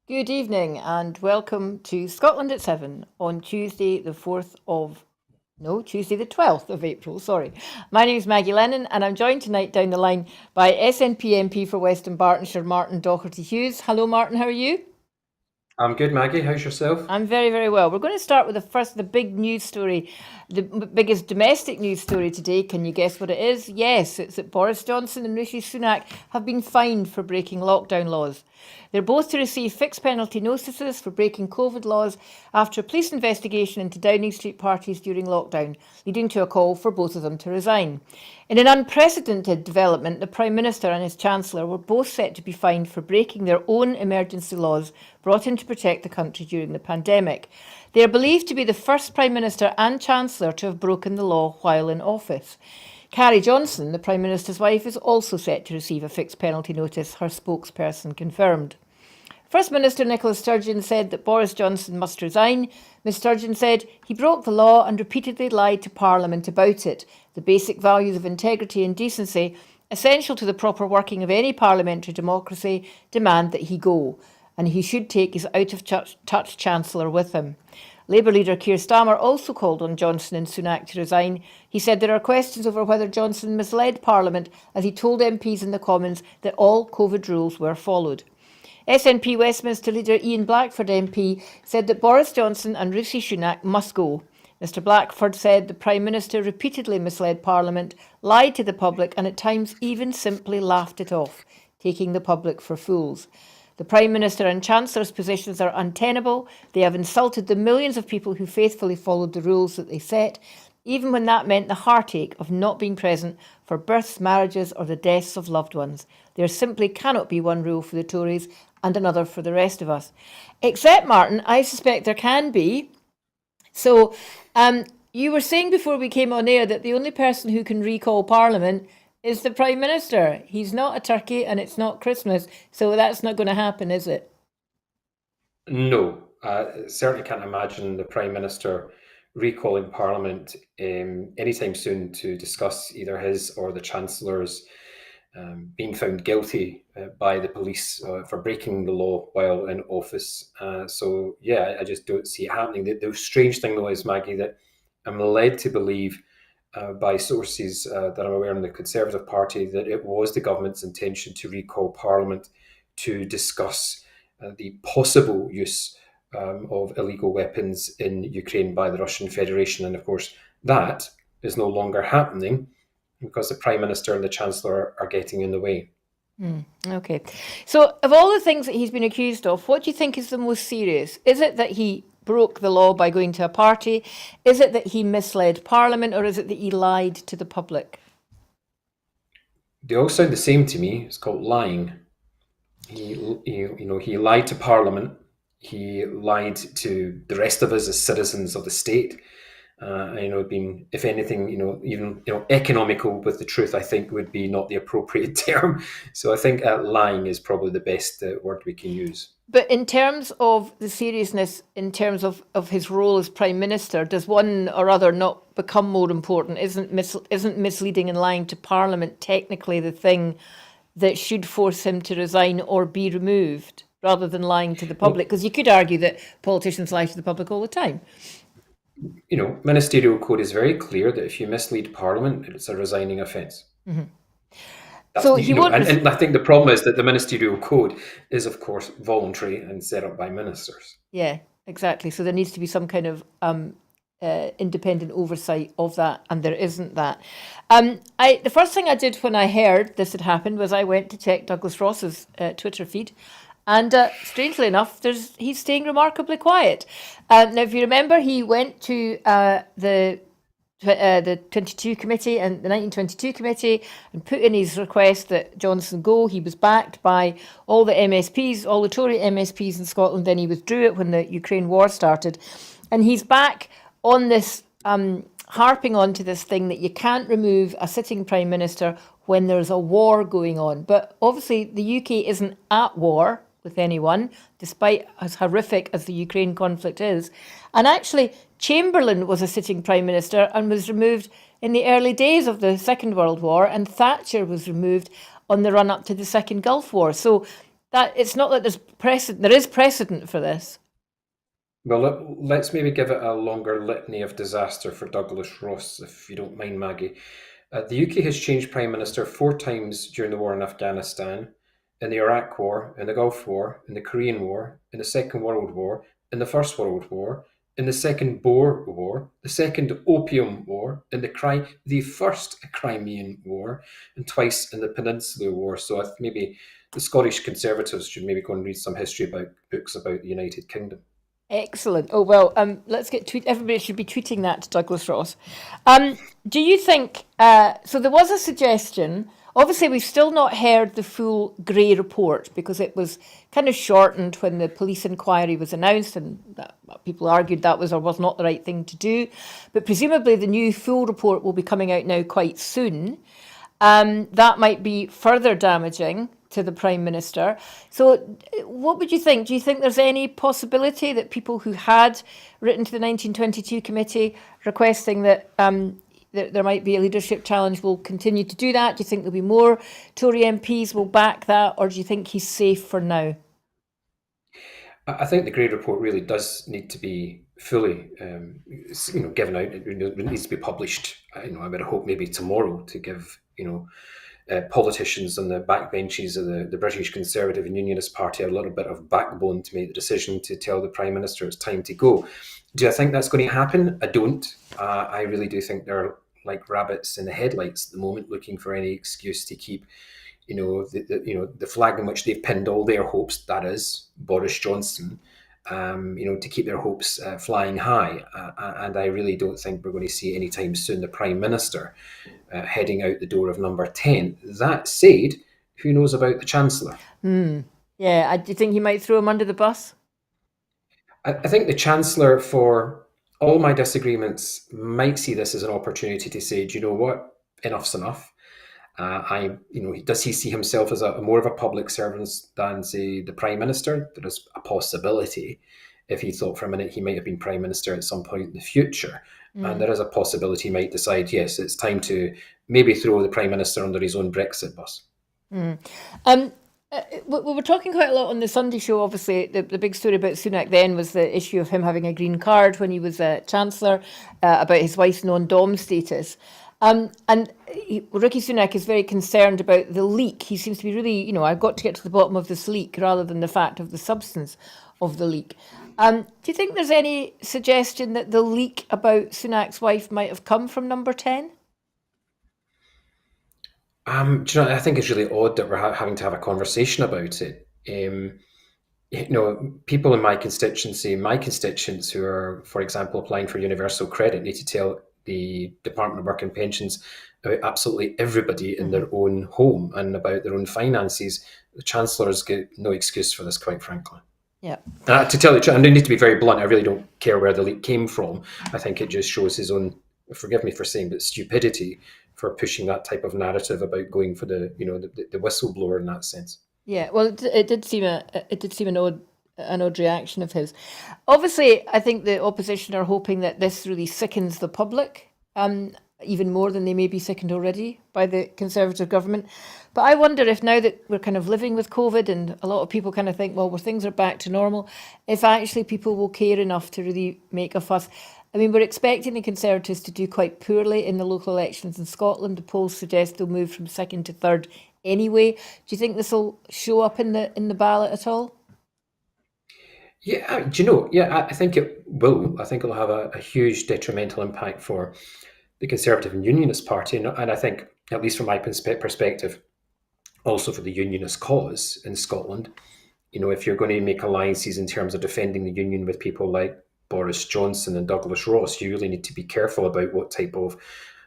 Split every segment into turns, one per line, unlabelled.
Good evening and welcome to Scotland at 7 on Tuesday the 12th of April, sorry. My name is Maggie Lennon and I'm joined tonight down the line by SNP MP for Western Bartonshire, Martin Docherty-Hughes. Hello Martin, how are you?
I'm good, Maggie. How's yourself?
I'm very, very well. We're going to start with the big news story, the biggest domestic news story today. Can you guess what it is? Yes, it's that Boris Johnson and Rishi Sunak have been fined for breaking lockdown laws. They're both to receive fixed penalty notices for breaking COVID laws after a police investigation into Downing Street parties during lockdown, leading to a call for both of them to resign. In an unprecedented development, the Prime Minister and his Chancellor were both set to be fined for breaking their own emergency laws brought in to protect the country during the pandemic. They are believed to be the first Prime Minister and Chancellor to have broken the law while in office. Carrie Johnson, the Prime Minister's wife, is also set to receive a fixed penalty notice, her spokesperson confirmed. First Minister Nicola Sturgeon said that Boris Johnson must resign. Ms Sturgeon said he broke the law and repeatedly lied to Parliament about it. The basic values of integrity and decency, essential to the proper working of any parliamentary democracy, demand that he go, and he should take his out-of-touch Chancellor with him. Labour leader Keir Starmer also called on Johnson and Sunak to resign. He said there are questions over whether Johnson misled Parliament as he told MPs in the Commons that all COVID rules were followed. SNP Westminster leader Ian Blackford MP said that Boris Johnson and Rishi Sunak must go. Mr Blackford said the Prime Minister repeatedly misled Parliament, lied to the public and at times even simply laughed it off, taking the public for fools. The Prime Minister and Chancellor's positions are untenable. They have insulted the millions of people who faithfully followed the rules that they set, even when that meant the heartache of not being present for births, marriages or the deaths of loved ones. There simply cannot be one rule for the Tories and another for the rest of us. Except, Martin, I suspect there can be. So, you were saying before we came on air that the only person who can recall Parliament is the Prime Minister. He's not a turkey and it's not Christmas, so that's not going to happen, is it?
No, certainly can't imagine the Prime Minister recalling Parliament anytime soon to discuss either his or the Chancellor's being found guilty by the police for breaking the law while in office. I just don't see it happening. The strange thing, though, is, Maggie, that I'm led to believe by sources that I'm aware in the Conservative Party that it was the government's intention to recall Parliament to discuss the possible use of illegal weapons in Ukraine by the Russian Federation. And of course, that is no longer happening because the Prime Minister and the Chancellor are getting in the way.
Okay. So, of all the things that he's been accused of, what do you think is the most serious? Is it that he broke the law by going to a party? Is it that he misled Parliament? Or is it that he lied to the public?
They all sound the same to me. It's called lying. He lied to Parliament. He lied to the rest of us as citizens of the state. Being, if anything, even economical with the truth, I think would be not the appropriate term. So I think lying is probably the best word we can use.
But in terms of the seriousness, in terms of his role as Prime Minister, does one or other not become more important? Isn't misleading and lying to Parliament technically the thing that should force him to resign or be removed, rather than lying to the public? Because you could argue that politicians lie to the public all the time.
Ministerial code is very clear that if you mislead Parliament, it's a resigning offence.
So he won't.
And I think the problem is that the ministerial code is, of course, voluntary and set up by ministers.
Yeah, exactly. So there needs to be some kind of independent oversight of that, and there isn't that. The first thing I did when I heard this had happened was I went to check Douglas Ross's Twitter feed, and strangely enough, he's staying remarkably quiet. Now, if you remember, he went to the 22 committee and the 1922 committee and put in his request that Johnson go. He was backed by all the MSPs, all the Tory MSPs in Scotland. Then he withdrew it when the Ukraine war started. And he's back on this, harping on to this thing that you can't remove a sitting Prime Minister when there's a war going on. But obviously the UK isn't at war with anyone, despite as horrific as the Ukraine conflict is. And actually, Chamberlain was a sitting Prime Minister and was removed in the early days of the Second World War, and Thatcher was removed on the run-up to the Second Gulf War. So that it's not that there's precedent. There is precedent for this.
Well, let's maybe give it a longer litany of disaster for Douglas Ross, if you don't mind, Maggie. The UK has changed Prime Minister 4 times during the war in Afghanistan, in the Iraq War, in the Gulf War, in the Korean War, in the Second World War, in the First World War, in the Second Boer War, the Second Opium War, in the First Crimean War, and twice in the Peninsular War. So if maybe the Scottish Conservatives should maybe go and read some history books about the United Kingdom.
Excellent. Oh well, let's get tweet. Everybody should be tweeting that to Douglas Ross. Do you think? So there was a suggestion. Obviously, we've still not heard the full Grey report because it was kind of shortened when the police inquiry was announced, and people argued that was or was not the right thing to do. But presumably, the new full report will be coming out now quite soon. That might be further damaging to the Prime Minister. So, what would you think? Do you think there's any possibility that people who had written to the 1922 committee requesting that that there might be a leadership challenge will continue to do that? Do you think there'll be more Tory MPs will back that, or do you think he's safe for now?
I think the Grey report really does need to be fully, given out. It needs to be published. I would hope maybe tomorrow to give politicians on the backbenches of the British Conservative and Unionist Party a little bit of backbone to make the decision to tell the Prime Minister it's time to go. Do I think that's going to happen? I don't. I really do think they're like rabbits in the headlights at the moment, looking for any excuse to keep, the flag in which they've pinned all their hopes. That is Boris Johnson. To keep their hopes flying high. And I really don't think we're going to see anytime soon the Prime Minister heading out the door of number 10. That said, who knows about the Chancellor?
Yeah, do you think he might throw him under the bus?
I think the Chancellor, for all my disagreements, might see this as an opportunity to say, do you know what? Enough's enough. Does he see himself as a more of a public servant than, say, the Prime Minister? There is a possibility, if he thought for a minute he might have been Prime Minister at some point in the future. And there is a possibility he might decide, yes, it's time to maybe throw the Prime Minister under his own Brexit bus.
We were talking quite a lot on the Sunday show. Obviously, the big story about Sunak then was the issue of him having a green card when he was Chancellor, about his wife's non-dom status. Rishi Sunak is very concerned about the leak. He seems to be really, I've got to get to the bottom of this leak rather than the fact of the substance of the leak. Do you think there's any suggestion that the leak about Sunak's wife might have come from number 10?
I think it's really odd that we're having to have a conversation about it. People in my constituents who are, for example, applying for universal credit need to tell the Department of Work and Pensions about absolutely everybody in their own home and about their own finances. The Chancellor's got no excuse for this, quite frankly.
Yeah.
To tell you the truth, and I need to be very blunt, I really don't care where the leak came from. I think it just shows his own, forgive me for saying, but stupidity for pushing that type of narrative about going for the whistleblower in that sense.
Yeah, well, it did seem an odd reaction of his. Obviously, I think the opposition are hoping that this really sickens the public, even more than they may be sickened already by the Conservative government. But I wonder if now that we're kind of living with COVID and a lot of people kind of think, well, where things are back to normal, if actually people will care enough to really make a fuss. I mean, we're expecting the Conservatives to do quite poorly in the local elections in Scotland. The polls suggest they'll move from second to third anyway. Do you think this will show up in the ballot at all?
Yeah, do you know? Yeah, I think it will. I think it'll have a huge detrimental impact for the Conservative and Unionist Party, and I think, at least from my perspective, also for the Unionist cause in Scotland. If you're going to make alliances in terms of defending the Union with people like Boris Johnson and Douglas Ross, you really need to be careful about what type of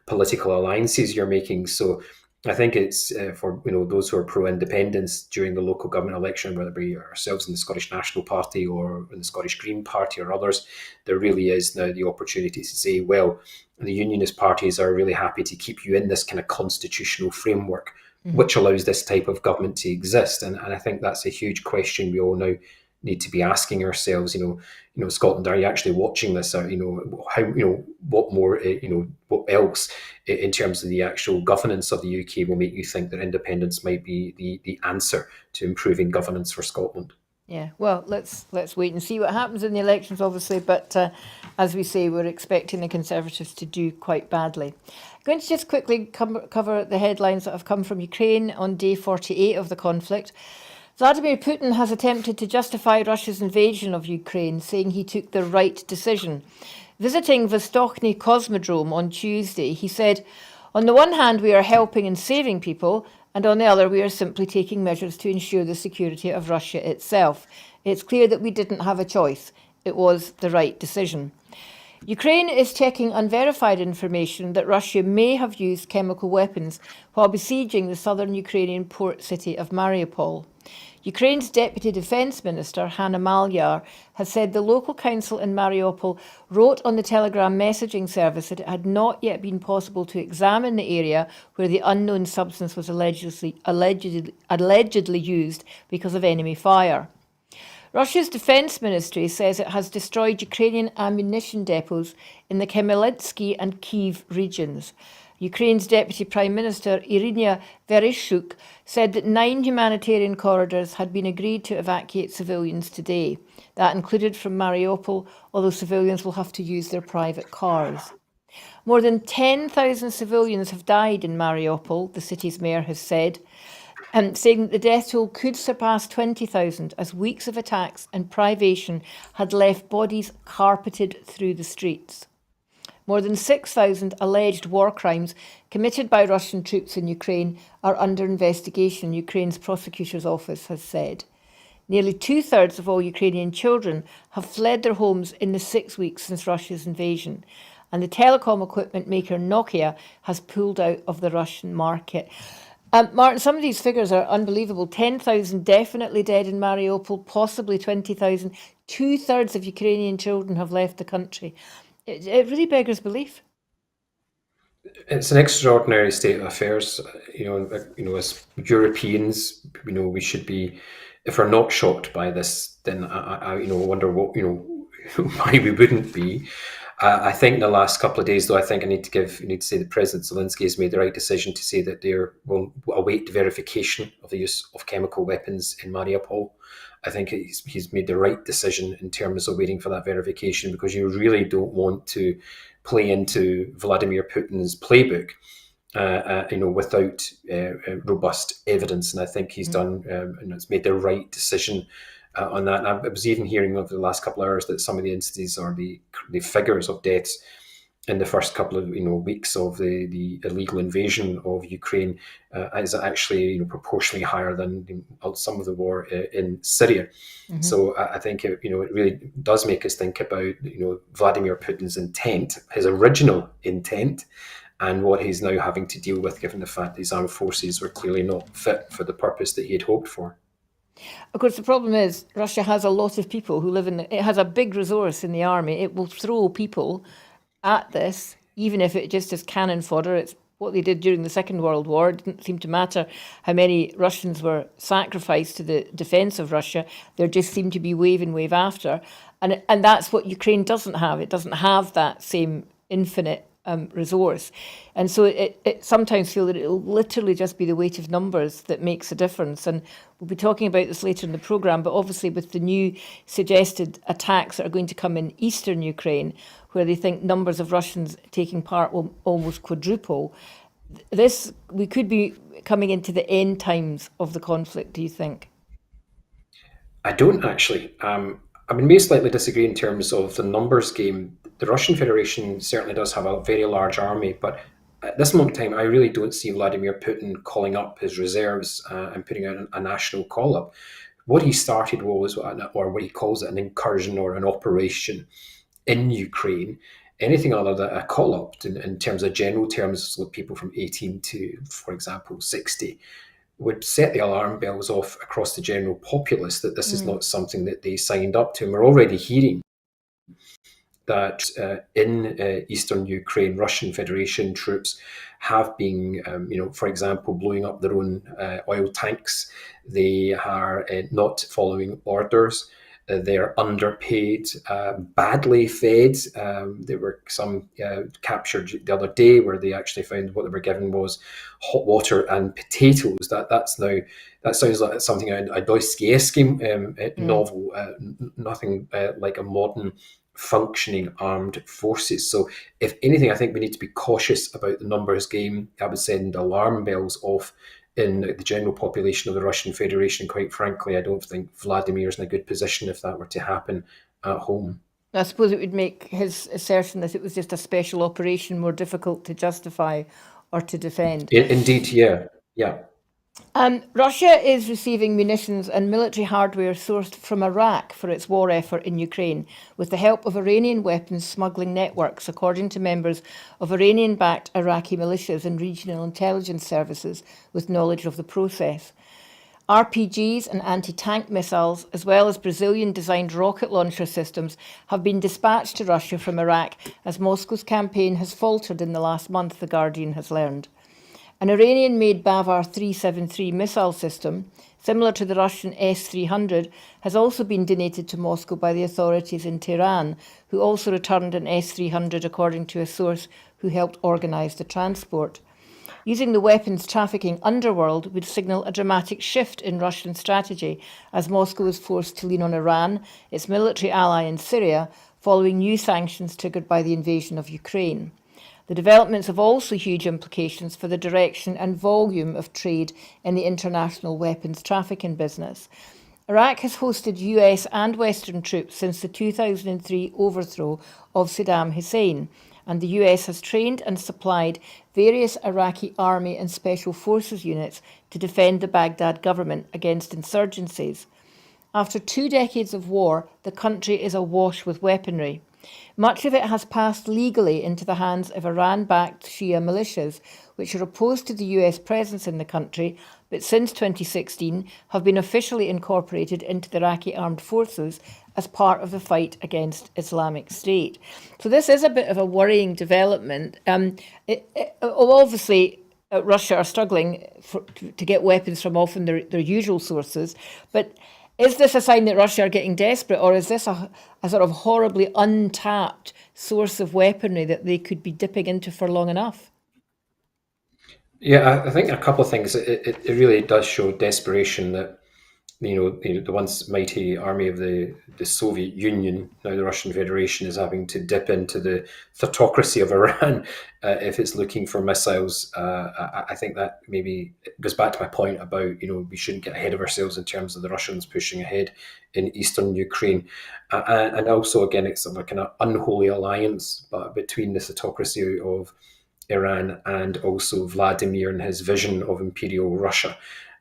political alliances you're making. So I think it's for those who are pro-independence during the local government election, whether it be ourselves in the Scottish National Party or in the Scottish Green Party or others, there really is now the opportunity to say, well, the Unionist parties are really happy to keep you in this kind of constitutional framework, which allows this type of government to exist. And I think that's a huge question we all now need to be asking ourselves, Scotland, are you actually watching this? Or, how, what more, what else in terms of the actual governance of the UK will make you think that independence might be the answer to improving governance for Scotland?
Yeah, well, let's wait and see what happens in the elections, obviously. But as we say, we're expecting the Conservatives to do quite badly. I'm going to just quickly cover the headlines that have come from Ukraine on day 48 of the conflict. Vladimir Putin has attempted to justify Russia's invasion of Ukraine, saying he took the right decision. Visiting Vostochny Cosmodrome on Tuesday, he said, "On the one hand, we are helping and saving people, and on the other, we are simply taking measures to ensure the security of Russia itself. It's clear that we didn't have a choice. It was the right decision." Ukraine is checking unverified information that Russia may have used chemical weapons while besieging the southern Ukrainian port city of Mariupol. Ukraine's Deputy Defence Minister, Hanna Maliar, has said the local council in Mariupol wrote on the Telegram messaging service that it had not yet been possible to examine the area where the unknown substance was allegedly used because of enemy fire. Russia's defence ministry says it has destroyed Ukrainian ammunition depots in the Khmelnytsky and Kyiv regions. Ukraine's Deputy Prime Minister Irina Vereshchuk said that 9 humanitarian corridors had been agreed to evacuate civilians today. That included from Mariupol, although civilians will have to use their private cars. More than 10,000 civilians have died in Mariupol, the city's mayor has said, saying that the death toll could surpass 20,000 as weeks of attacks and privation had left bodies carpeted through the streets. More than 6,000 alleged war crimes committed by Russian troops in Ukraine are under investigation, Ukraine's prosecutor's office has said. Nearly 2/3 of all Ukrainian children have fled their homes in the 6 weeks since Russia's invasion. And the telecom equipment maker Nokia has pulled out of the Russian market. Martin, some of these figures are unbelievable. 10,000 definitely dead in Mariupol, possibly 20,000. 2/3 of Ukrainian children have left the country. It really beggars belief.
It's an extraordinary state of affairs. As Europeans, we should be, if we're not shocked by this, then I wonder what, why we wouldn't be. I think in the last couple of days, though, I think I need to say that President Zelensky has made the right decision to say that they will await verification of the use of chemical weapons in Mariupol. I think he's made the right decision in terms of waiting for that verification, because you really don't want to play into Vladimir Putin's playbook, without robust evidence. And I think he's done and it's made the right decision on that. And I was even hearing over the last couple of hours that some of the instances or the figures of deaths in the first couple of weeks of the illegal invasion of Ukraine is actually proportionally higher than some of the war in Syria. Mm-hmm. So I think it really does make us think about Vladimir Putin's intent, his original intent, and what he's now having to deal with, given the fact that his armed forces were clearly not fit for the purpose that he had hoped for.
Of course, the problem is Russia has a lot of people who live it has a big resource in the army. It will throw people at this, even if it just is cannon fodder. It's what they did during the Second World War. It didn't seem to matter how many Russians were sacrificed to the defence of Russia. There just seemed to be wave and wave after. And that's what Ukraine doesn't have. It doesn't have that same infinite resource. And so it sometimes feels that it'll literally just be the weight of numbers that makes a difference. And we'll be talking about this later in the programme, but obviously with the new suggested attacks that are going to come in eastern Ukraine, where they think numbers of Russians taking part will almost quadruple, we could be coming into the end times of the conflict, do you think?
I don't actually. I may slightly disagree in terms of the numbers game. The Russian Federation certainly does have a very large army, but at this moment in time, I really don't see Vladimir Putin calling up his reserves and putting out a national call-up. What he started was, or what he calls it, an incursion or an operation in Ukraine. Anything other than a call-up in terms of general terms, with people from 18 to, for example, 60, would set the alarm bells off across the general populace that this is not something that they signed up to. And we're already hearing that in eastern Ukraine, Russian Federation troops have been, for example, blowing up their own oil tanks. They are not following orders. they're underpaid, badly fed. There were some captured the other day where they actually found what they were given was hot water and potatoes. That sounds like something out of a Dostoevsky novel. Nothing like a modern functioning armed forces. So if anything, I think we need to be cautious about the numbers game. I would send alarm bells off in the general population of the Russian Federation. Quite frankly, I don't think Vladimir's in a good position if that were to happen at home.
I suppose it would make his assertion that it was just a special operation more difficult to justify or to defend.
Indeed, yeah.
Russia is receiving munitions and military hardware sourced from Iraq for its war effort in Ukraine, with the help of Iranian weapons smuggling networks, according to members of Iranian-backed Iraqi militias and regional intelligence services with knowledge of the process. RPGs and anti-tank missiles, as well as Brazilian-designed rocket launcher systems, have been dispatched to Russia from Iraq as Moscow's campaign has faltered in the last month, The Guardian has learned. An Iranian-made Bavar 373 missile system, similar to the Russian S-300, has also been donated to Moscow by the authorities in Tehran, who also returned an S-300 according to a source who helped organise the transport. Using the weapons trafficking underworld would signal a dramatic shift in Russian strategy as Moscow is forced to lean on Iran, its military ally in Syria, following new sanctions triggered by the invasion of Ukraine. The developments have also huge implications for the direction and volume of trade in the international weapons trafficking business. Iraq has hosted US and Western troops since the 2003 overthrow of Saddam Hussein, and the US has trained and supplied various Iraqi army and special forces units to defend the Baghdad government against insurgencies. After 2 decades of war, the country is awash with weaponry. Much of it has passed legally into the hands of Iran-backed Shia militias, which are opposed to the US presence in the country, but since 2016 have been officially incorporated into the Iraqi armed forces as part of the fight against Islamic State. So this is a bit of a worrying development. Obviously, Russia are struggling to get weapons from often their usual sources, but is this a sign that Russia are getting desperate, or is this a sort of horribly untapped source of weaponry that they could be dipping into for long enough?
Yeah, I think a couple of things. It really does show desperation that the once mighty army of the Soviet Union, now the Russian Federation, is having to dip into the theocracy of Iran if it's looking for missiles. I think that maybe goes back to my point about we shouldn't get ahead of ourselves in terms of the Russians pushing ahead in eastern Ukraine, and also again it's a kind of unholy alliance between the theocracy of Iran and also Vladimir and his vision of imperial Russia.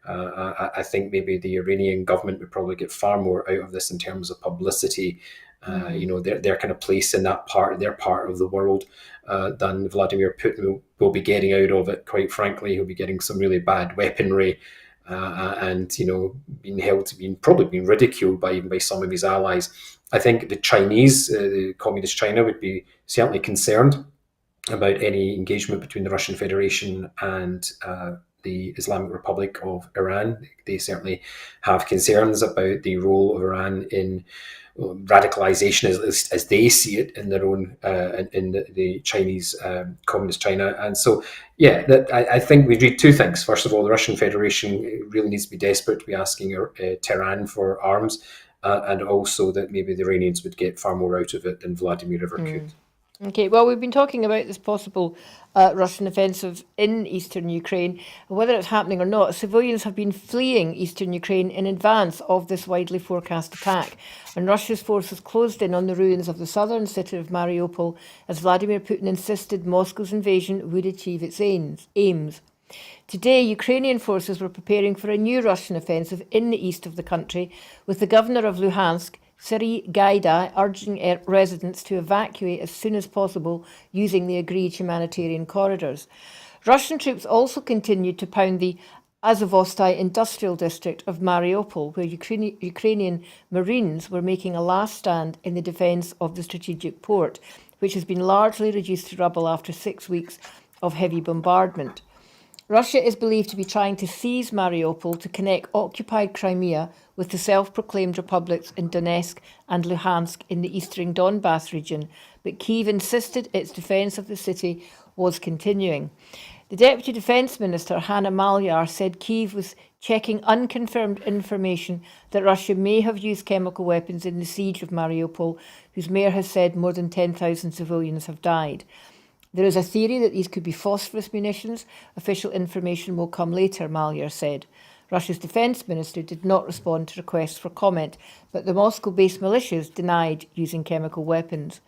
I think maybe the Iranian government would probably get far more out of this in terms of publicity. Their kind of place in their part of the world than Vladimir Putin will be getting out of it. Quite frankly, he'll be getting some really bad weaponry and probably being ridiculed by some of his allies. I think the Chinese, the communist China, would be certainly concerned about any engagement between the Russian Federation and the Islamic Republic of Iran. They certainly have concerns about the role of Iran in radicalization, as they see it in their own in the Chinese communist China. And so, I think we read two things. First of all, the Russian Federation really needs to be desperate to be asking Tehran for arms, and also that maybe the Iranians would get far more out of it than Vladimir ever could.
Okay, well, we've been talking about this possible Russian offensive in eastern Ukraine. Whether it's happening or not, civilians have been fleeing eastern Ukraine in advance of this widely forecast attack. And Russia's forces closed in on the ruins of the southern city of Mariupol as Vladimir Putin insisted Moscow's invasion would achieve its aims. Today, Ukrainian forces were preparing for a new Russian offensive in the east of the country, with the governor of Luhansk, Serhiy Gaida, urging residents to evacuate as soon as possible using the agreed humanitarian corridors. Russian troops also continued to pound the Azovstal industrial district of Mariupol, where Ukrainian Marines were making a last stand in the defence of the strategic port, which has been largely reduced to rubble after 6 weeks of heavy bombardment. Russia is believed to be trying to seize Mariupol to connect occupied Crimea with the self-proclaimed republics in Donetsk and Luhansk in the eastern Donbass region, but Kyiv insisted its defence of the city was continuing. The Deputy Defence Minister, Hanna Maliar, said Kyiv was checking unconfirmed information that Russia may have used chemical weapons in the siege of Mariupol, whose mayor has said more than 10,000 civilians have died. There is a theory that these could be phosphorus munitions. Official information will come later, Maliar said. Russia's defence minister did not respond to requests for comment, but the Moscow-based militias denied using chemical weapons.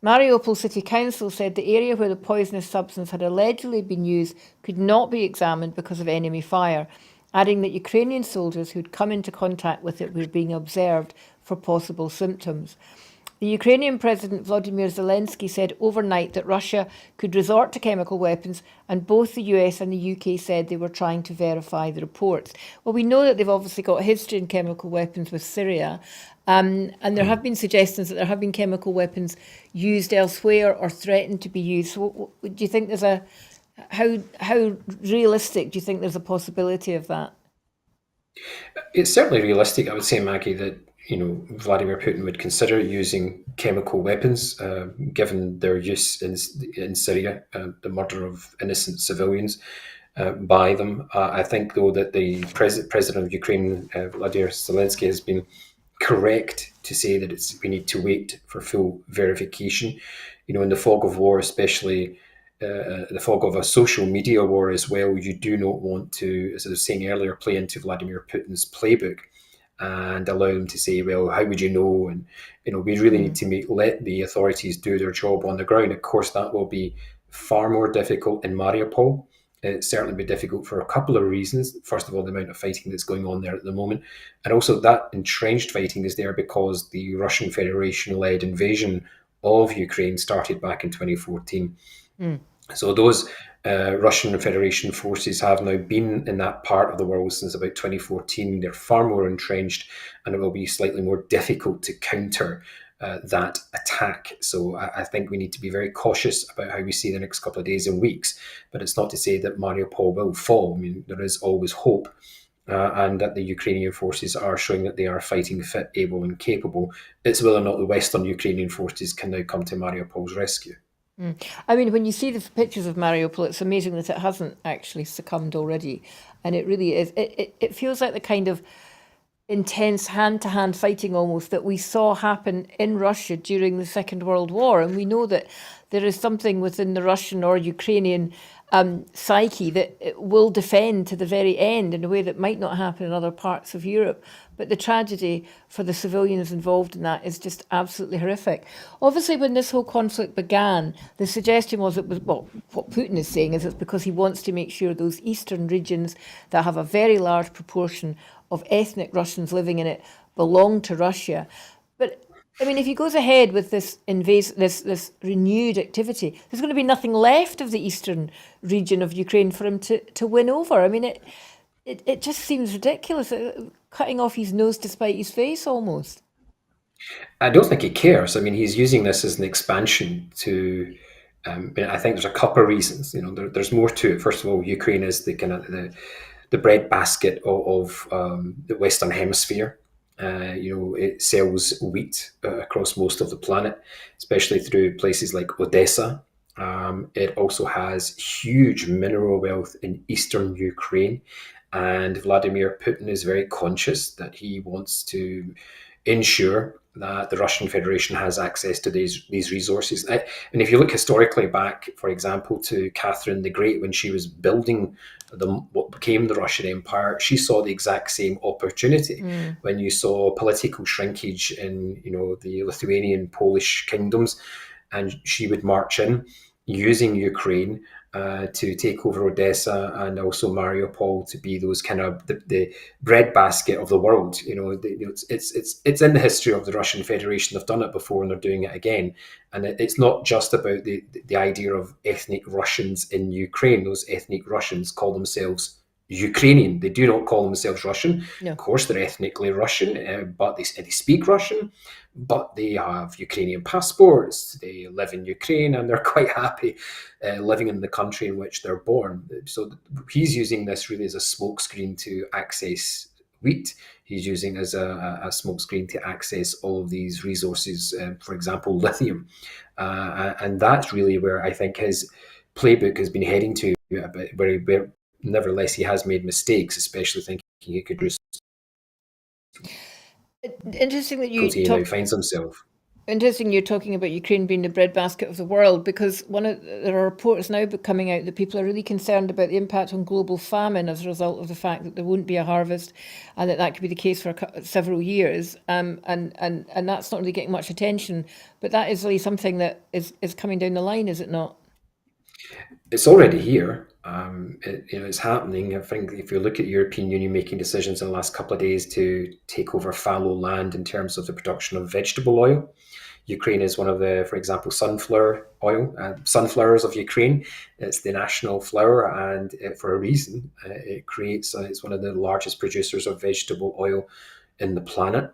Mariupol City Council said the area where the poisonous substance had allegedly been used could not be examined because of enemy fire, adding that Ukrainian soldiers who had come into contact with it were being observed for possible symptoms. The Ukrainian President Volodymyr Zelensky said overnight that Russia could resort to chemical weapons, and both the US and the UK said they were trying to verify the reports. Well, we know that they've obviously got history in chemical weapons with Syria, and there have been suggestions that there have been chemical weapons used elsewhere or threatened to be used. So do you think there's how realistic do you think there's a possibility of that?
It's certainly realistic, I would say, Maggie, that Vladimir Putin would consider using chemical weapons, given their use in Syria, the murder of innocent civilians by them. I think, though, that the president of Ukraine, Vladimir Zelensky, has been correct to say that we need to wait for full verification. In the fog of war, especially the fog of a social media war as well, you do not want to, as I was saying earlier, play into Vladimir Putin's playbook and allow them to say, well, how would you know? And, we really need to let the authorities do their job on the ground. Of course, that will be far more difficult in Mariupol. It's certainly be difficult for a couple of reasons. First of all, the amount of fighting that's going on there at the moment. And also that entrenched fighting is there because the Russian Federation-led invasion of Ukraine started back in 2014. So those Russian Federation forces have now been in that part of the world since about 2014. They're far more entrenched, and it will be slightly more difficult to counter that attack. So I think we need to be very cautious about how we see the next couple of days and weeks. But it's not to say that Mariupol will fall. I mean, there is always hope. And that the Ukrainian forces are showing that they are fighting fit, able and capable. It's whether or not the Western Ukrainian forces can now come to Mariupol's rescue.
I mean, when you see the pictures of Mariupol, it's amazing that it hasn't actually succumbed already. And it really is. It feels like the kind of intense hand-to-hand fighting almost that we saw happen in Russia during the Second World War. And we know that there is something within the Russian or Ukrainian psyche that it will defend to the very end in a way that might not happen in other parts of Europe. But the tragedy for the civilians involved in that is just absolutely horrific. Obviously, when this whole conflict began, the suggestion was what Putin is saying is it's because he wants to make sure those eastern regions that have a very large proportion of ethnic Russians living in it belong to Russia. But I mean, if he goes ahead with this this renewed activity, there's going to be nothing left of the eastern region of Ukraine for him to win over. I mean, it just seems ridiculous, cutting off his nose to spite his face almost.
I don't think he cares. I mean, he's using this as an expansion to. I think there's a couple of reasons. There's more to it. First of all, Ukraine is the kind of the breadbasket of the Western Hemisphere. It sells wheat across most of the planet, especially through places like Odessa. It also has huge mineral wealth in eastern Ukraine, and Vladimir Putin is very conscious that he wants to ensure that the Russian Federation has access to these resources. And if you look historically back, for example, to Catherine the Great, when she was building what became the Russian Empire, she saw the exact same opportunity. When you saw political shrinkage in the Lithuanian, Polish kingdoms, and she would march in using Ukraine to take over Odessa and also Mariupol to be those kind of the breadbasket of the world. It's in the history of the Russian Federation. They've done it before and they're doing it again. And it's not just about the idea of ethnic Russians in Ukraine. Those ethnic Russians call themselves Ukrainian. They do not call themselves Russian.
No.
Of course, they're ethnically Russian, but they speak Russian, but they have Ukrainian passports. They live in Ukraine, and they're quite happy living in the country in which they're born. So he's using this really as a smokescreen to access wheat. He's using as a smokescreen to access all of these resources, for example, lithium. And that's really where I think his playbook has been heading to, where nevertheless he has made mistakes, especially thinking he could do
Interesting that
he now finds himself.
Interesting you're talking about Ukraine being the breadbasket of the world, because there are reports now coming out that people are really concerned about the impact on global famine as a result of the fact that there won't be a harvest, and that could be the case for several years. And that's not really getting much attention, but that is really something that is coming down the line, is it not?
It's already here. It's happening. I think if you look at the European Union making decisions in the last couple of days to take over fallow land in terms of the production of vegetable oil, Ukraine is one of the, for example, sunflowers of Ukraine. It's the national flower, and for a reason, it's one of the largest producers of vegetable oil in the planet.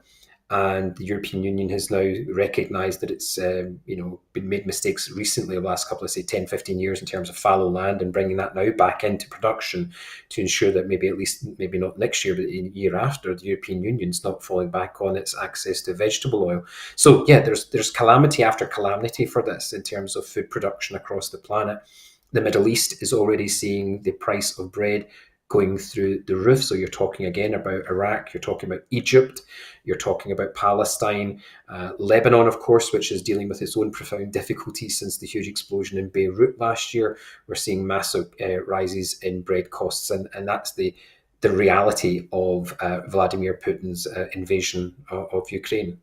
And the European Union has now recognised that it's been made mistakes recently over the last couple of, say, 10, 15 years in terms of fallow land, and bringing that now back into production to ensure that maybe not next year, but the year after, the European Union's not falling back on its access to vegetable oil. So yeah, there's calamity after calamity for this in terms of food production across the planet. The Middle East is already seeing the price of bread going through the roof. So you're talking again about Iraq, you're talking about Egypt, you're talking about Palestine, Lebanon, of course, which is dealing with its own profound difficulties since the huge explosion in Beirut last year. We're seeing massive rises in bread costs, and that's the reality of Vladimir Putin's invasion of Ukraine.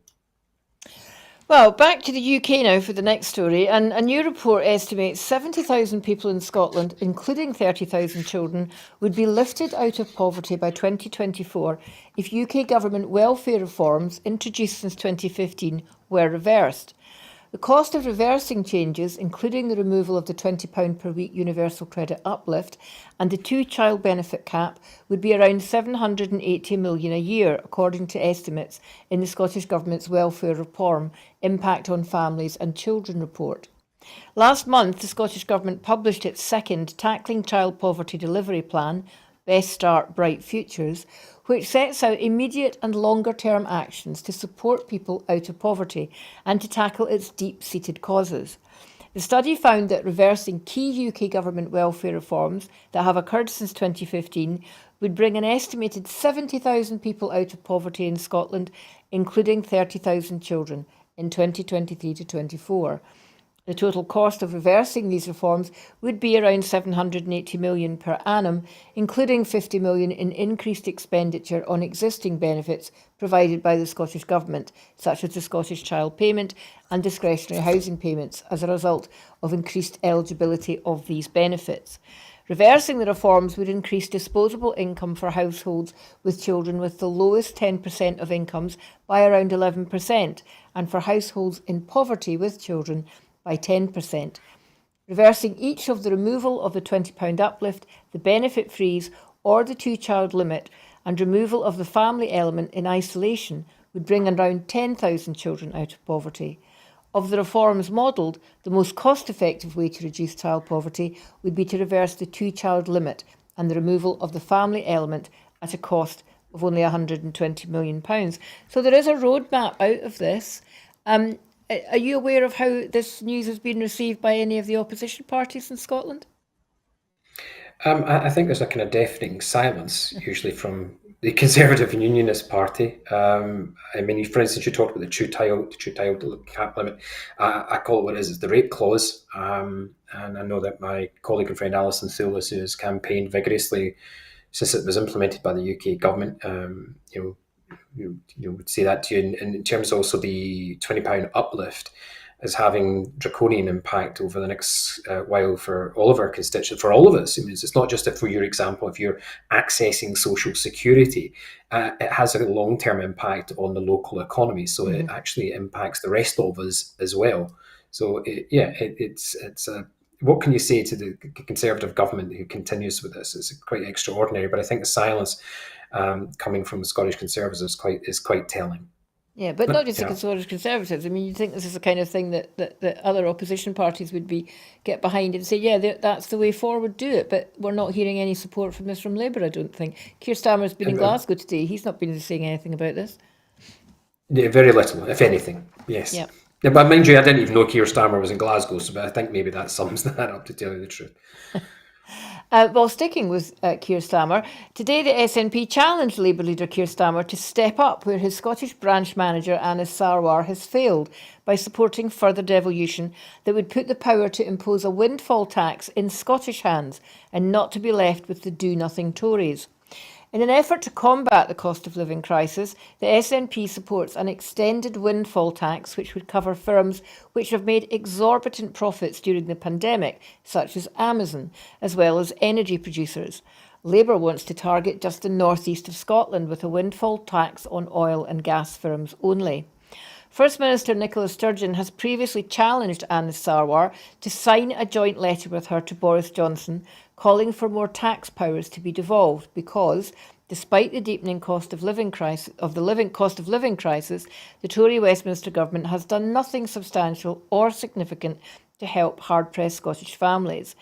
Well, back to the UK now for the next story. And a new report estimates 70,000 people in Scotland, including 30,000 children, would be lifted out of poverty by 2024 if UK government welfare reforms introduced since 2015 were reversed. The cost of reversing changes, including the removal of the £20 per week universal credit uplift and the two-child benefit cap, would be around £780 million a year, according to estimates in the Scottish Government's Welfare Reform Impact on Families and Children report. Last month, the Scottish Government published its second Tackling Child Poverty Delivery Plan, Best Start, Bright Futures, which sets out immediate and longer-term actions to support people out of poverty and to tackle its deep-seated causes. The study found that reversing key UK government welfare reforms that have occurred since 2015 would bring an estimated 70,000 people out of poverty in Scotland, including 30,000 children, in 2023 to 24. The total cost of reversing these reforms would be around £780 million per annum, including £50 million in increased expenditure on existing benefits provided by the Scottish Government, such as the Scottish Child Payment and discretionary housing payments, as a result of increased eligibility of these benefits. Reversing the reforms would increase disposable income for households with children with the lowest 10% of incomes by around 11%, and for households in poverty with children by 10%. Reversing each of the removal of the £20 uplift, the benefit freeze, or the two-child limit, and removal of the family element in isolation would bring around 10,000 children out of poverty. Of the reforms modelled, the most cost-effective way to reduce child poverty would be to reverse the two-child limit and the removal of the family element at a cost of only £120 million. So there is a roadmap out of this. Are you aware of how this news has been received by any of the opposition parties in Scotland?
I think there's a kind of deafening silence, usually from the Conservative and Unionist Party. I mean, for instance, you talked about the two-child cap limit. I call it what it is. It's the rape clause. And I know that my colleague and friend Alison Thewlis, who has campaigned vigorously since it was implemented by the UK government, would say that to you. And in terms also the £20 uplift is having draconian impact over the next while for all of our constituents, for all of us. I mean, it's not just for your example, if you're accessing social security, it has a long-term impact on the local economy. So it actually impacts the rest of us as well. So it's what can you say to the Conservative government who continues with this? It's quite extraordinary, but I think the silence coming from the Scottish Conservatives is quite telling.
Yeah, but not just the
Yeah,
Scottish Conservatives. I mean, you think this is the kind of thing that other opposition parties would get behind and say, yeah, that's the way forward, do it. But we're not hearing any support from this from Labour, I don't think. Keir Starmer's been in
and,
Glasgow today. He's not been saying anything about this.
yeah, very little, if anything. Yes.
Yeah.
Yeah, but mind you, I didn't even know Keir Starmer was in Glasgow, so I think maybe that sums that up, to tell you the truth.
Well, sticking with Keir Starmer, today the SNP challenged Labour leader Keir Starmer to step up where his Scottish branch manager Anas Sarwar has failed by supporting further devolution that would put the power to impose a windfall tax in Scottish hands and not to be left with the do-nothing Tories. In an effort to combat the cost of living crisis, the SNP supports an extended windfall tax which would cover firms which have made exorbitant profits during the pandemic, such as Amazon, as well as energy producers. Labour wants to target just the northeast of Scotland with a windfall tax on oil and gas firms only. First Minister Nicola Sturgeon has previously challenged Anas Sarwar to sign a joint letter with her to Boris Johnson calling for more tax powers to be devolved because, despite the deepening cost of living crisis, the Tory Westminster government has done nothing substantial or significant to help hard-pressed Scottish families.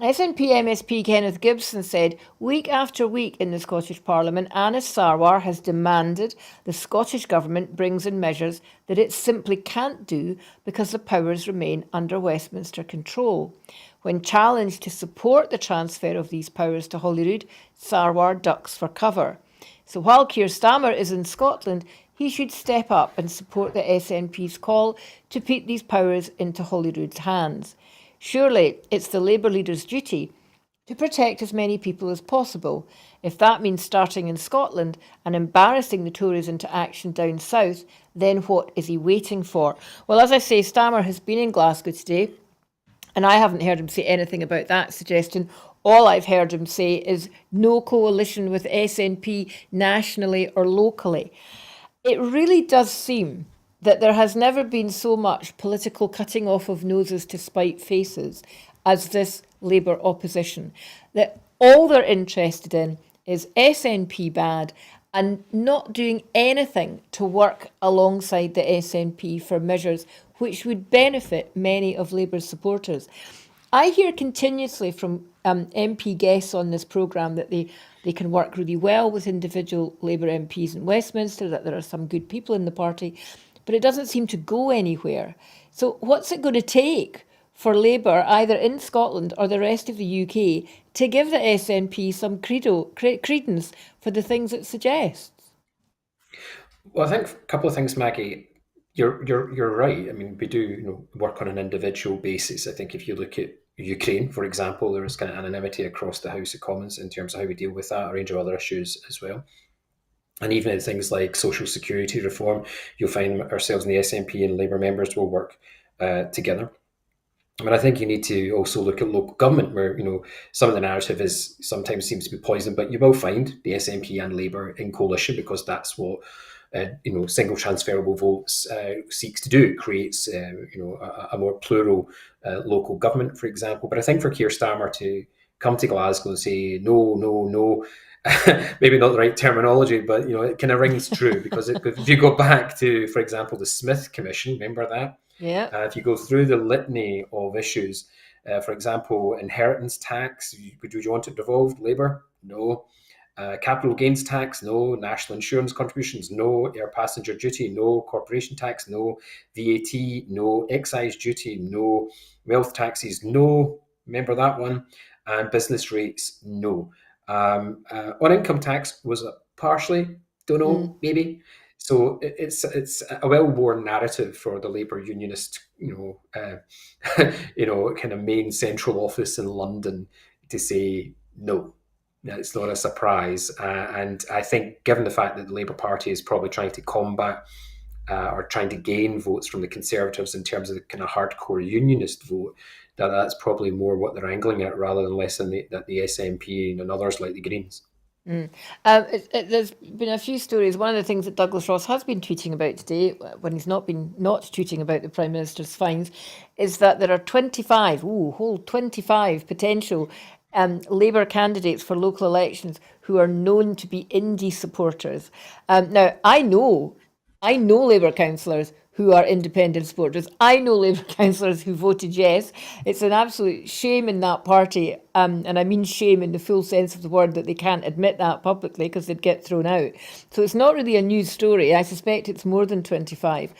SNP MSP Kenneth Gibson said, week after week in the Scottish Parliament, Anas Sarwar has demanded the Scottish Government brings in measures that it simply can't do because the powers remain under Westminster control. When challenged to support the transfer of these powers to Holyrood, Sarwar ducks for cover. So while Keir Starmer is in Scotland, he should step up and support the SNP's call to put these powers into Holyrood's hands. Surely it's the Labour leader's duty to protect as many people as possible. If that means starting in Scotland and embarrassing the Tories into action down south, then what is he waiting for? Well, as I say, Starmer has been in Glasgow today, and I haven't heard him say anything about that suggestion. All I've heard him say is no coalition with SNP nationally or locally. It really does seem that there has never been so much political cutting off of noses to spite faces as this Labour opposition. That all they're interested in is SNP bad and not doing anything to work alongside the SNP for measures which would benefit many of Labour's supporters. I hear continuously from MP guests on this programme that they can work really well with individual Labour MPs in Westminster, that there are some good people in the party, but it doesn't seem to go anywhere. So what's it going to take for Labour, either in Scotland or the rest of the UK, to give the SNP some credence for the things it suggests?
Well, I think a couple of things, Maggie. You're right. I mean, we do work on an individual basis. I think if you look at Ukraine, for example, there is kind of anonymity across the House of Commons in terms of how we deal with that, a range of other issues as well. And even in things like social security reform, you'll find ourselves in the SNP and Labour members will work together. But I think you need to also look at local government, where some of the narrative is sometimes seems to be poisoned, but you will find the SNP and Labour in coalition because that's what single transferable votes seeks to do. It creates a more plural local government, for example. But I think for Keir Starmer to come to Glasgow and say no, no, no. Maybe not the right terminology, but it kind of rings true because if you go back to, for example, the Smith Commission, remember that?
Yeah.
If you go through the litany of issues, for example, inheritance tax, would you want it devolved? Labour? No. Capital gains tax? No. National insurance contributions? No. Air passenger duty? No. Corporation tax? No. VAT? No. Excise duty? No. Wealth taxes? No. Remember that one? And business rates? No. On income tax, was it partially? Don't know, maybe. So it's a well-worn narrative for the Labour Unionist, kind of main central office in London to say no. It's not a surprise, and I think, given the fact that the Labour Party is probably trying to combat or trying to gain votes from the Conservatives in terms of the kind of hardcore Unionist vote, that's probably more what they're angling at rather than less than that the SNP and others like the Greens.
There's been a few stories. One of the things that Douglas Ross has been tweeting about today, when he's not been not tweeting about the Prime Minister's fines, is that there are 25, whole 25 potential Labour candidates for local elections who are known to be indie supporters. Now, I know Labour councillors who are independent supporters. I know Labour councillors who voted yes. It's an absolute shame in that party, and I mean shame in the full sense of the word, that they can't admit that publicly because they'd get thrown out. So it's not really a news story. I suspect it's more than 25.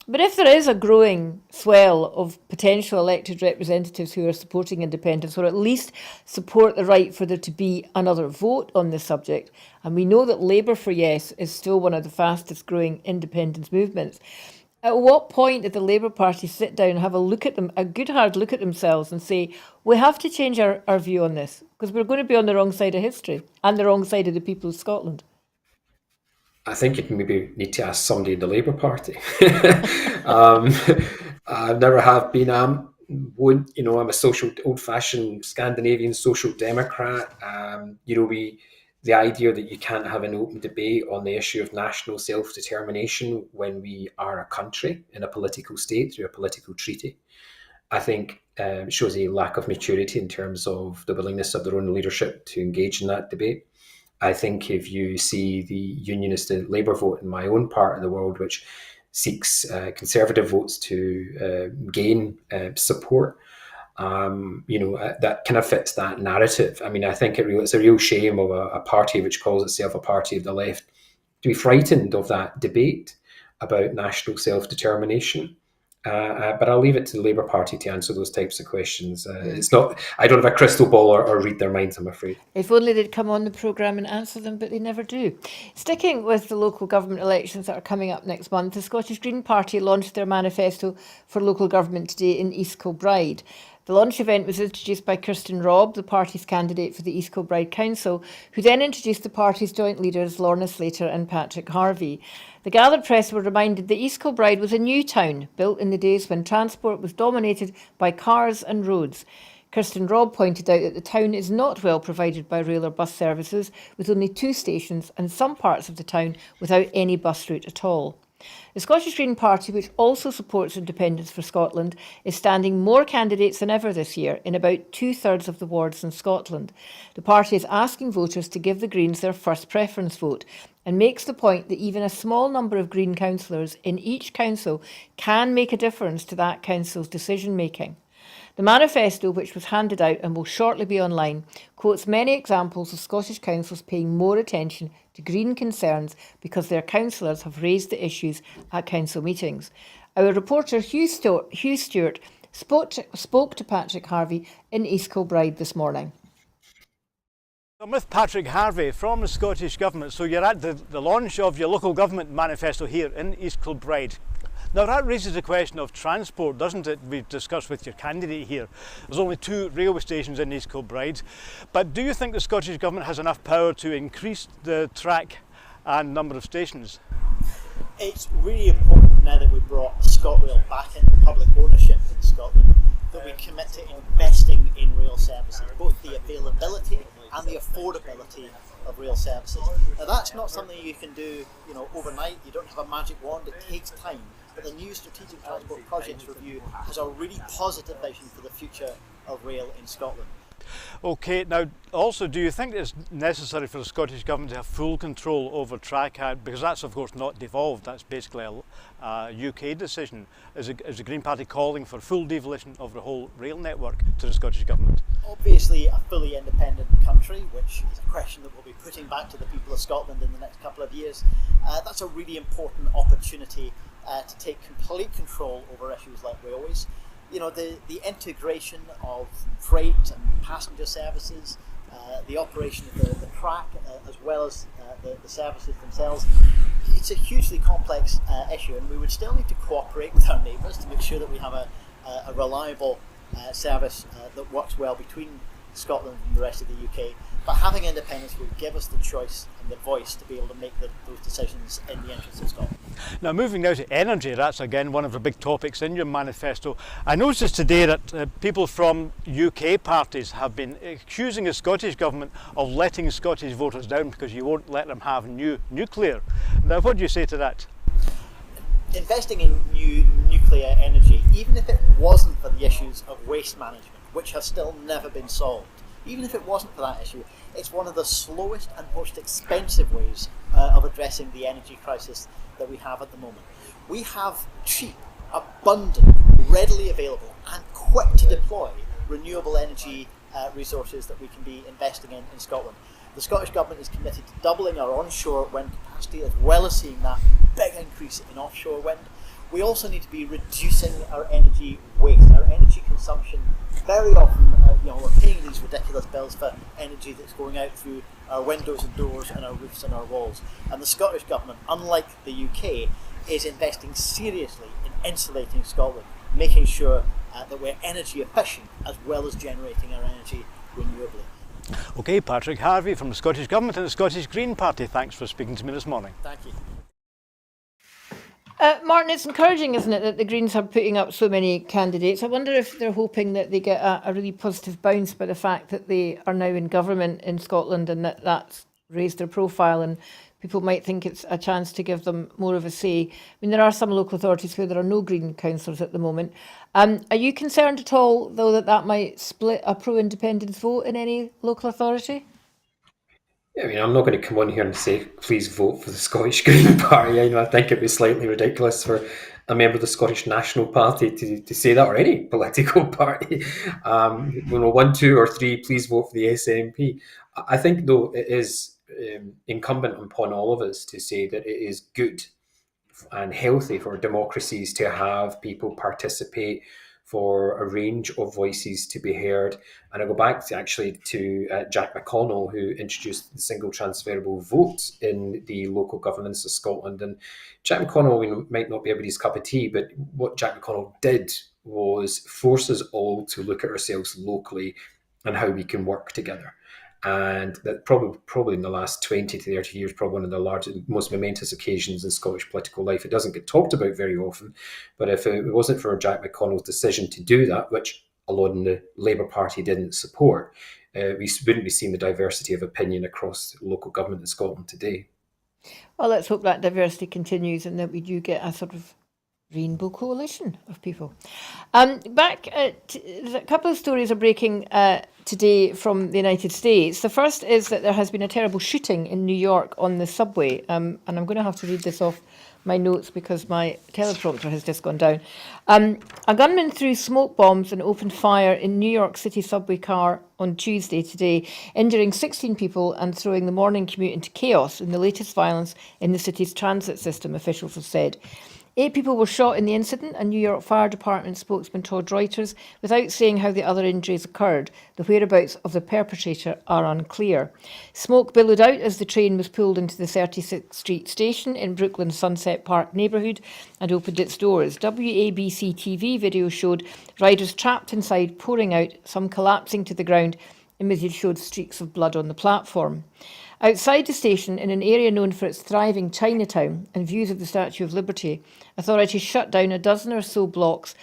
But if there is a growing swell of potential elected representatives who are supporting independence, or at least support the right for there to be another vote on this subject, and we know that Labour for Yes is still one of the fastest growing independence movements, at what point did the Labour Party sit down and have a good hard look at themselves and say, we have to change our view on this because we're going to be on the wrong side of history and the wrong side of the people of Scotland?
I think you'd maybe need to ask somebody in the Labour Party. um, I never have been. I'm a old-fashioned Scandinavian social democrat. The idea that you can't have an open debate on the issue of national self-determination when we are a country in a political state through a political treaty, I think shows a lack of maturity in terms of the willingness of their own leadership to engage in that debate. I think if you see the Unionist and Labour vote in my own part of the world, which seeks Conservative votes to gain support, that kind of fits that narrative. I mean, I think it's a real shame of a party which calls itself a party of the left to be frightened of that debate about national self-determination. But I'll leave it to the Labour Party to answer those types of questions. It's not. I don't have a crystal ball or read their minds, I'm afraid.
If only they'd come on the programme and answer them, but they never do. Sticking with the local government elections that are coming up next month, the Scottish Green Party launched their manifesto for local government today in East Kilbride. The launch event was introduced by Kirsten Robb, the party's candidate for the East Kilbride Council, who then introduced the party's joint leaders Lorna Slater and Patrick Harvey. The gathered press were reminded that East Kilbride was a new town, built in the days when transport was dominated by cars and roads. Kirsten Robb pointed out that the town is not well provided by rail or bus services, with only 2 stations and some parts of the town without any bus route at all. The Scottish Green Party, which also supports independence for Scotland, is standing more candidates than ever this year in about 2/3 of the wards in Scotland. The party is asking voters to give the Greens their first preference vote and makes the point that even a small number of Green councillors in each council can make a difference to that council's decision making. The manifesto, which was handed out and will shortly be online, quotes many examples of Scottish councils paying more attention to green concerns because their councillors have raised the issues at council meetings. Our reporter Hugh Stewart spoke to Patrick Harvey in East Kilbride this morning.
I'm with Patrick Harvey from the Scottish Government. So you're at the launch of your local government manifesto here in East Kilbride. Now that raises the question of transport, doesn't it? We've discussed with your candidate here. There's only 2 railway stations in East Kilbride. But do you think the Scottish Government has enough power to increase the track and number of stations?
It's really important now that we've brought ScotRail back into public ownership in Scotland that we commit to investing in rail services, both the availability and the affordability of rail services. Now that's not something you can do, overnight. You don't have a magic wand. It takes time. But the new Strategic Transport Projects Review has a really positive vision for the future of rail in Scotland.
Okay, now also do you think it's necessary for the Scottish Government to have full control over TrackAd? Because that's of course not devolved, that's basically a UK decision. Is the Green Party calling for full devolution of the whole rail network to the Scottish Government?
Obviously a fully independent country, which is a question that we'll be putting back to the people of Scotland in the next couple of years. That's a really important opportunity to take complete control over issues like railways. The integration of freight and passenger services, the operation of the track, as well as the services themselves. It's a hugely complex issue, and we would still need to cooperate with our neighbours to make sure that we have a reliable service that works well between Scotland and the rest of the UK. But having independence will give us the choice and the voice to be able to make those decisions in the interest of Scotland.
Now, moving now to energy, that's again one of the big topics in your manifesto. I noticed today that people from UK parties have been accusing the Scottish Government of letting Scottish voters down because you won't let them have new nuclear. Now, what do you say to that?
Investing in new nuclear energy, even if it wasn't for the issues of waste management, which have still never been solved, even if it wasn't for that issue, it's one of the slowest and most expensive ways of addressing the energy crisis that we have at the moment. We have cheap, abundant, readily available and quick to deploy renewable energy resources that we can be investing in Scotland. The Scottish Government is committed to doubling our onshore wind capacity as well as seeing that big increase in offshore wind. We also need to be reducing our energy waste, our energy consumption. Very often, we're paying these ridiculous bills for energy that's going out through our windows and doors and our roofs and our walls. And the Scottish Government, unlike the UK, is investing seriously in insulating Scotland, making sure that we're energy efficient as well as generating our energy renewably.
Okay, Patrick Harvey from the Scottish Government and the Scottish Green Party, thanks for speaking to me this morning.
Thank you.
Martin, it's encouraging, isn't it, that the Greens are putting up so many candidates. I wonder if they're hoping that they get a really positive bounce by the fact that they are now in government in Scotland and that's raised their profile and people might think it's a chance to give them more of a say. I mean, there are some local authorities where there are no Green councillors at the moment. Are you concerned at all, though, that might split a pro-independence vote in any local authority?
I mean, I'm not going to come on here and say, please vote for the Scottish Green Party. I think it'd be slightly ridiculous for a member of the Scottish National Party to say that, or any political party. 1, 2 or 3, please vote for the SNP. I think, though, it is incumbent upon all of us to say that it is good and healthy for democracies to have people participate, for a range of voices to be heard. And I go back to Jack McConnell, who introduced the single transferable vote in the local governance of Scotland. And Jack McConnell might not be everybody's cup of tea, but what Jack McConnell did was force us all to look at ourselves locally and how we can work together. And that probably in the last 20 to 30 years, probably one of the largest, most momentous occasions in Scottish political life. It doesn't get talked about very often, but if it wasn't for Jack McConnell's decision to do that, which a lot in the Labour Party didn't support, we wouldn't be seeing the diversity of opinion across local government in Scotland today.
Well, let's hope that diversity continues and that we do get a sort of rainbow coalition of people. A couple of stories are breaking today from the United States. The first is that there has been a terrible shooting in New York on the subway, and I'm going to have to read this off my notes because my teleprompter has just gone down. A gunman threw smoke bombs and opened fire in New York City subway car on Tuesday today, injuring 16 people and throwing the morning commute into chaos in the latest violence in the city's transit system, officials have said. 8 people were shot in the incident, and New York Fire Department spokesman told Reuters, without saying how the other injuries occurred. The whereabouts of the perpetrator are unclear. Smoke billowed out as the train was pulled into the 36th Street station in Brooklyn's Sunset Park neighbourhood and opened its doors. WABC TV video showed riders trapped inside pouring out, some collapsing to the ground. Images showed streaks of blood on the platform. Outside the station, in an area known for its thriving Chinatown and views of the Statue of Liberty, authorities shut down a dozen or so blocks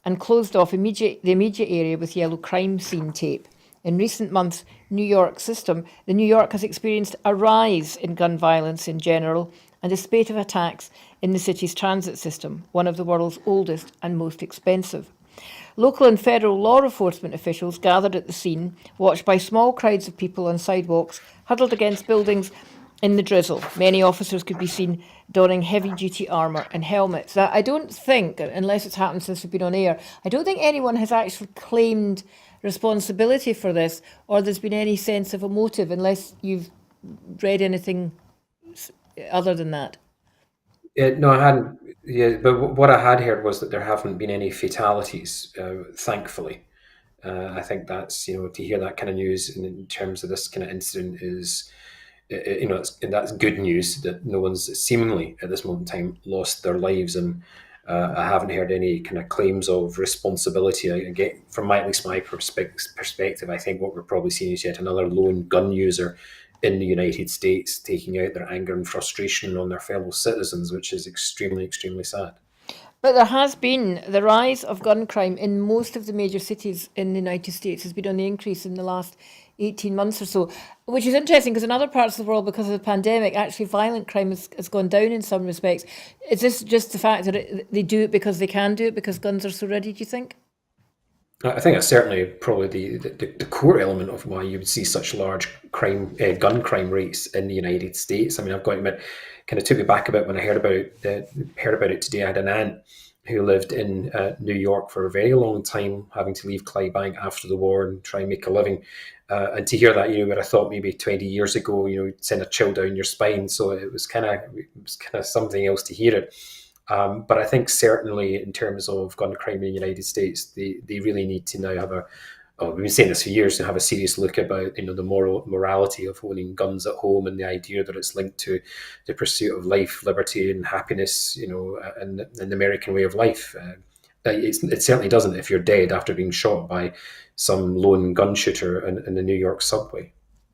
and closed off the immediate area with yellow crime scene tape. In recent months, New York has experienced a rise in gun violence in general and a spate of attacks in the city's transit system, one of the world's oldest and most expensive. Local and federal law enforcement officials gathered at the scene, watched by small crowds of people on sidewalks, huddled against buildings in the drizzle. Many officers could be seen donning heavy-duty armour and helmets. Now, I don't think, unless it's happened since we've been on air, I don't think anyone has actually claimed responsibility for this, or there's been any sense of a motive, unless you've read anything other than that.
No, I hadn't. Yeah, but what I had heard was that there haven't been any fatalities, thankfully. I think that's, to hear that kind of news in terms of this kind of incident is, that's good news that no one's seemingly at this moment in time lost their lives. And I haven't heard any kind of claims of responsibility. Again, from at least my perspective, I think what we're probably seeing is yet another lone gun user in the United States taking out their anger and frustration on their fellow citizens, which is extremely, extremely sad.
But there has been the rise of gun crime in most of the major cities in the United States has been on the increase in the last 18 months or so, which is interesting because in other parts of the world, because of the pandemic, actually violent crime has gone down in some respects. Is this just the fact that they do it because they can do it, because guns are so ready, do you think?
I think that's certainly probably the core element of why you would see such large gun crime rates in the United States. I mean, I've got to admit, kind of took me back a bit when I heard about it today. I had an aunt who lived in New York for a very long time, having to leave Clydebank after the war and try and make a living. And to hear that, where I thought maybe 20 years ago, send a chill down your spine. So it was kind of something else to hear it. But I think certainly in terms of gun crime in the United States, they really need to now have we've been saying this for years, to have a serious look about the morality of owning guns at home, and the idea that it's linked to the pursuit of life, liberty, and happiness, and the American way of life. It certainly doesn't if you're dead after being shot by some lone gun shooter in the New York subway.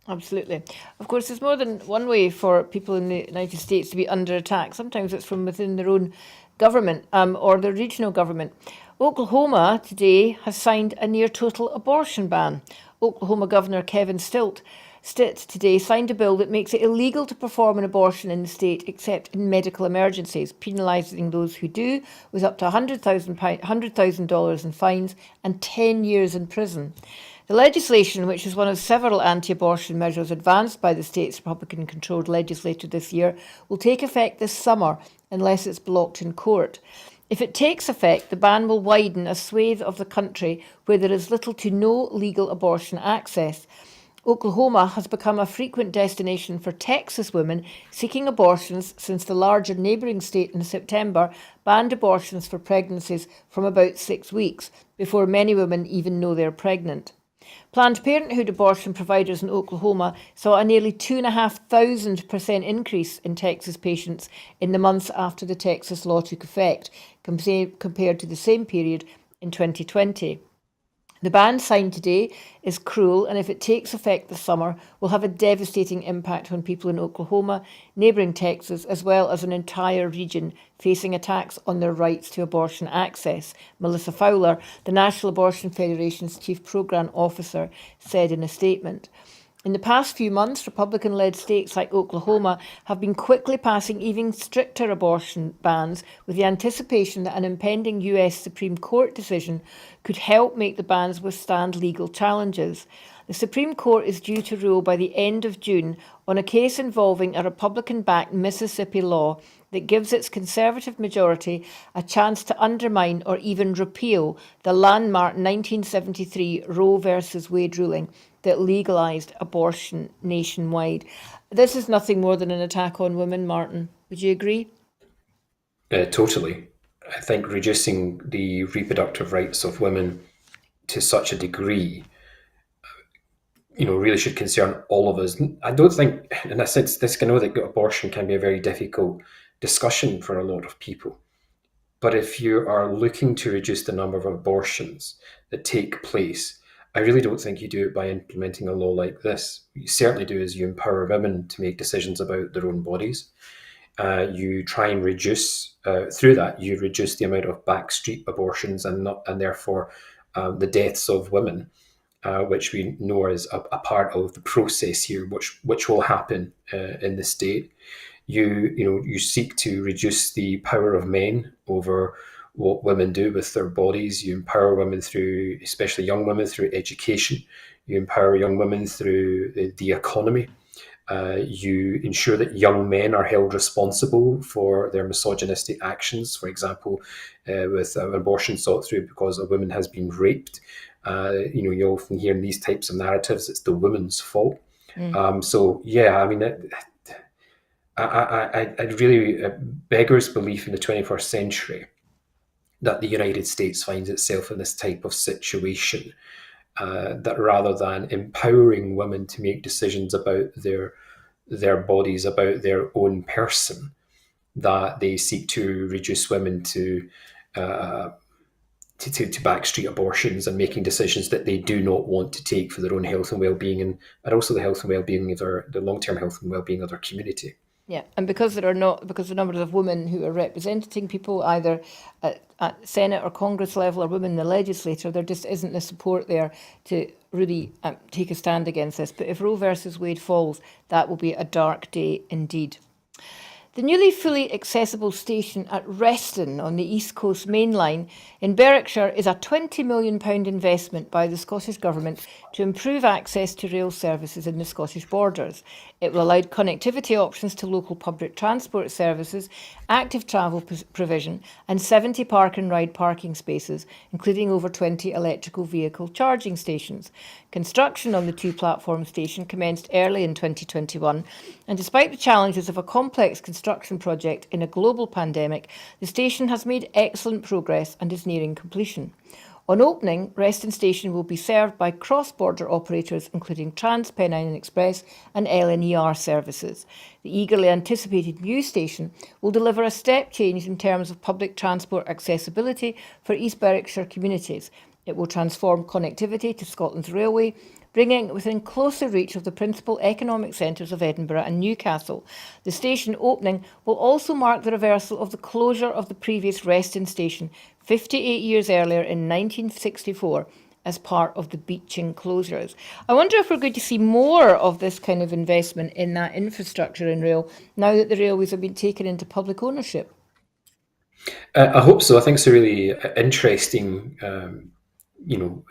Absolutely. Of course, there's more than one way for people in the United States to be under attack. Sometimes it's from within their own government or the regional government. Oklahoma today has signed a near-total abortion ban. Oklahoma Governor Kevin Stitt today signed a bill that makes it illegal to perform an abortion in the state except in medical emergencies, penalising those who do with up to $100,000 in fines and 10 years in prison. The legislation, which is one of several anti-abortion measures advanced by the state's Republican-controlled legislature this year, will take effect this summer unless it's blocked in court. If it takes effect, the ban will widen a swathe of the country where there is little to no legal abortion access. Oklahoma has become a frequent destination for Texas women seeking abortions since the larger neighbouring state in September banned abortions for pregnancies from about 6 weeks, before many women even know they're pregnant. Planned Parenthood abortion providers in Oklahoma saw a nearly 2,500% increase in Texas patients in the months after the Texas law took effect, compared to the same period in 2020. The ban signed today is cruel, and if it takes effect this summer, will have a devastating impact on people in Oklahoma, neighbouring Texas, as well as an entire region facing attacks on their rights to abortion access. Melissa Fowler, the National Abortion Federation's Chief Programme Officer, said in a statement. In the past few months, Republican-led states like Oklahoma have been quickly passing even stricter abortion bans with the anticipation that an impending US Supreme Court decision could help make the bans withstand legal challenges. The Supreme Court is due to rule by the end of June on a case involving a Republican-backed Mississippi law that gives its conservative majority a chance to undermine or even repeal the landmark 1973 Roe v. Wade ruling that legalised abortion nationwide. This is nothing more than an attack on women, Martin. Would you agree?
Totally. I think reducing the reproductive rights of women to such a degree, really should concern all of us. I don't think, in a sense, I know that abortion can be a very difficult discussion for a lot of people. But if you are looking to reduce the number of abortions that take place, I really don't think you do it by implementing a law like this. What you certainly do is you empower women to make decisions about their own bodies. You try and reduce, through that, you reduce the amount of backstreet abortions and therefore the deaths of women, which we know is a part of the process here, which will happen in the state. You seek to reduce the power of men over what women do with their bodies. You empower women through, especially young women, through education. You empower young women through the economy. You ensure that young men are held responsible for their misogynistic actions. For example, with abortion sought through because a woman has been raped. You often hear in these types of narratives, it's the woman's fault. I'd really beggars belief in the 21st century that the United States finds itself in this type of situation, that rather than empowering women to make decisions about their bodies, about their own person, that they seek to reduce women to backstreet abortions and making decisions that they do not want to take for their own health and well-being, and also the health and well-being of the long-term health and well-being of their community.
Yeah, and because the numbers of women who are representing people either at Senate or Congress level or women in the legislature, there just isn't the support there to really take a stand against this. But if Roe versus Wade falls, that will be a dark day indeed. The newly fully accessible station at Reston on the East Coast Main Line in Berwickshire is a £20 million investment by the Scottish Government to improve access to rail services in the Scottish borders. It will allow connectivity options to local public transport services, active travel provision and 70 park and ride parking spaces, including over 20 electrical vehicle charging stations. Construction on the two-platform station commenced early in 2021, and despite the challenges of a complex construction project in a global pandemic, the station has made excellent progress and is nearing completion. On opening, Reston Station will be served by cross-border operators including Trans-Pennine Express and LNER services. The eagerly anticipated new station will deliver a step change in terms of public transport accessibility for East Berwickshire communities. It will transform connectivity to Scotland's railway, bringing it within closer reach of the principal economic centres of Edinburgh and Newcastle. The station opening will also mark the reversal of the closure of the previous Reston station 58 years earlier in 1964 as part of the Beeching closures. I wonder if we're going to see more of this kind of investment in that infrastructure in rail now that the railways have been taken into public ownership.
I hope so. I think it's a really interesting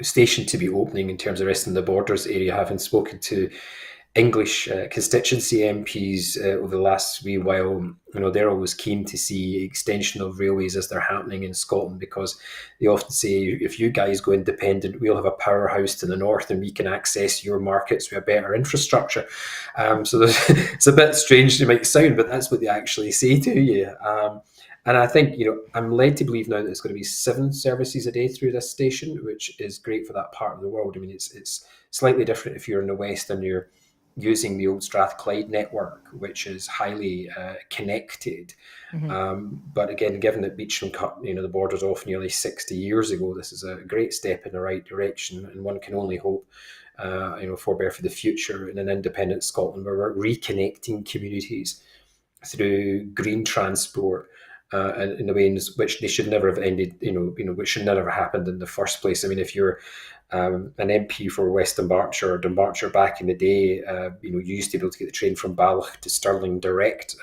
station to be opening in terms of Reston the Borders area, having spoken to English constituency MPs over the last wee while. They're always keen to see extension of railways as they're happening in Scotland, because they often say, if you guys go independent, we'll have a powerhouse to the north and we can access your markets with a better infrastructure. So it's a bit strange it might sound, but that's what they actually say to you. And I think, I'm led to believe now that it's going to be 7 services a day through this station, which is great for that part of the world. I mean, it's slightly different if you're in the West and you're using the old Strathclyde network, which is highly connected. Mm-hmm. But again, given that Beecham cut, the borders off nearly 60 years ago, this is a great step in the right direction, and one can only hope, forbear for the future in an independent Scotland where we're reconnecting communities through green transport. And in the way in which they should never have ended, which should never have happened in the first place. I mean, if you're an MP for West Dunbartonshire or Dunbartonshire back in the day, you used to be able to get the train from Balloch to Stirling direct,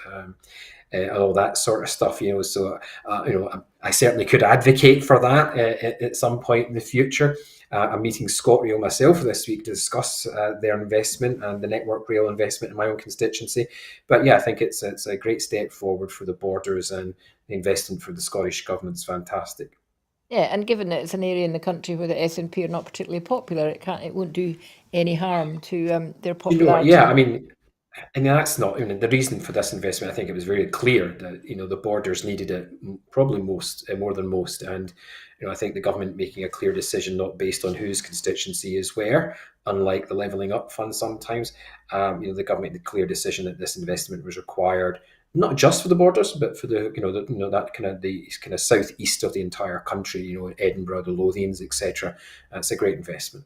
and all that sort of stuff. So I certainly could advocate for that at some point in the future. I'm meeting ScotRail myself this week to discuss their investment and the Network Rail investment in my own constituency. But yeah, I think it's a great step forward for the borders, and the investment for the Scottish Government is fantastic.
Yeah, and given that it's an area in the country where the SNP are not particularly popular, it won't do any harm to their popularity.
Yeah, I mean, and that's not, the reason for this investment. I think it was very clear that, the borders needed it probably more than most. And, I think the government making a clear decision, not based on whose constituency is where, unlike the Levelling Up Fund sometimes, the government made a clear decision that this investment was required, not just for the borders, but for the kind of southeast of the entire country, Edinburgh, the Lothians, etc. It's a great investment.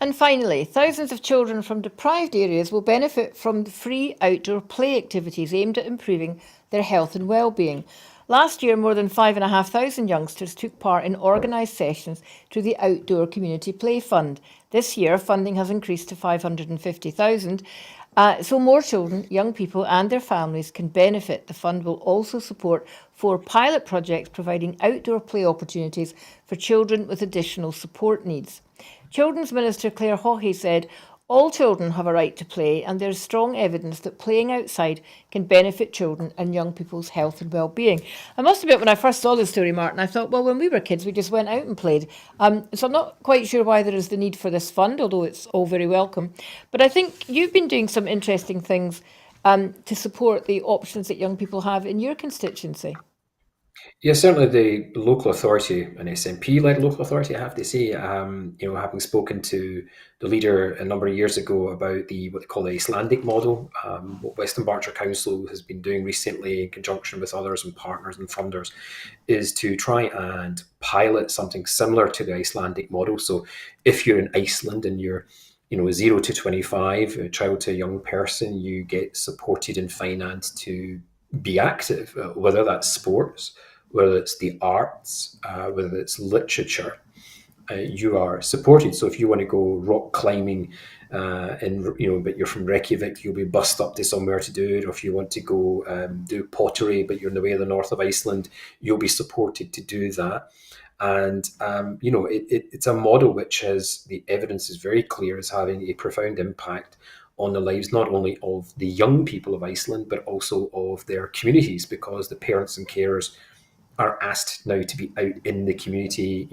And finally, thousands of children from deprived areas will benefit from the free outdoor play activities aimed at improving their health and well-being. Last year, more than 5,500 youngsters took part in organised sessions through the Outdoor Community Play Fund. This year, funding has increased to 550,000. So more children, young people and their families can benefit. The fund will also support 4 pilot projects providing outdoor play opportunities for children with additional support needs. Children's Minister Claire Haughey said, all children have a right to play, and there is strong evidence that playing outside can benefit children and young people's health and well-being. I must admit, when I first saw the story, Martin, I thought, well, when we were kids, we just went out and played. So I'm not quite sure why there is the need for this fund, although it's all very welcome. But I think you've been doing some interesting things to support the options that young people have in your constituency.
Yeah, certainly the local authority, an SNP-led local authority, I have to say, having spoken to the leader a number of years ago about what they call the Icelandic model, what Western Berkshire Council has been doing recently in conjunction with others and partners and funders, is to try and pilot something similar to the Icelandic model. So if you're in Iceland and you're 0 to 25, a child to a young person, you get supported and financed to be active, whether that's sports, whether it's the arts, whether it's literature, you are supported. So if you want to go rock climbing, but you're from Reykjavik, you'll be bussed up to somewhere to do it. Or if you want to go do pottery, but you're in the way of the north of Iceland, you'll be supported to do that. And it's a model which has, the evidence is very clear, is having a profound impact on the lives not only of the young people of Iceland, but also of their communities, because the parents and carers are asked now to be out in the community,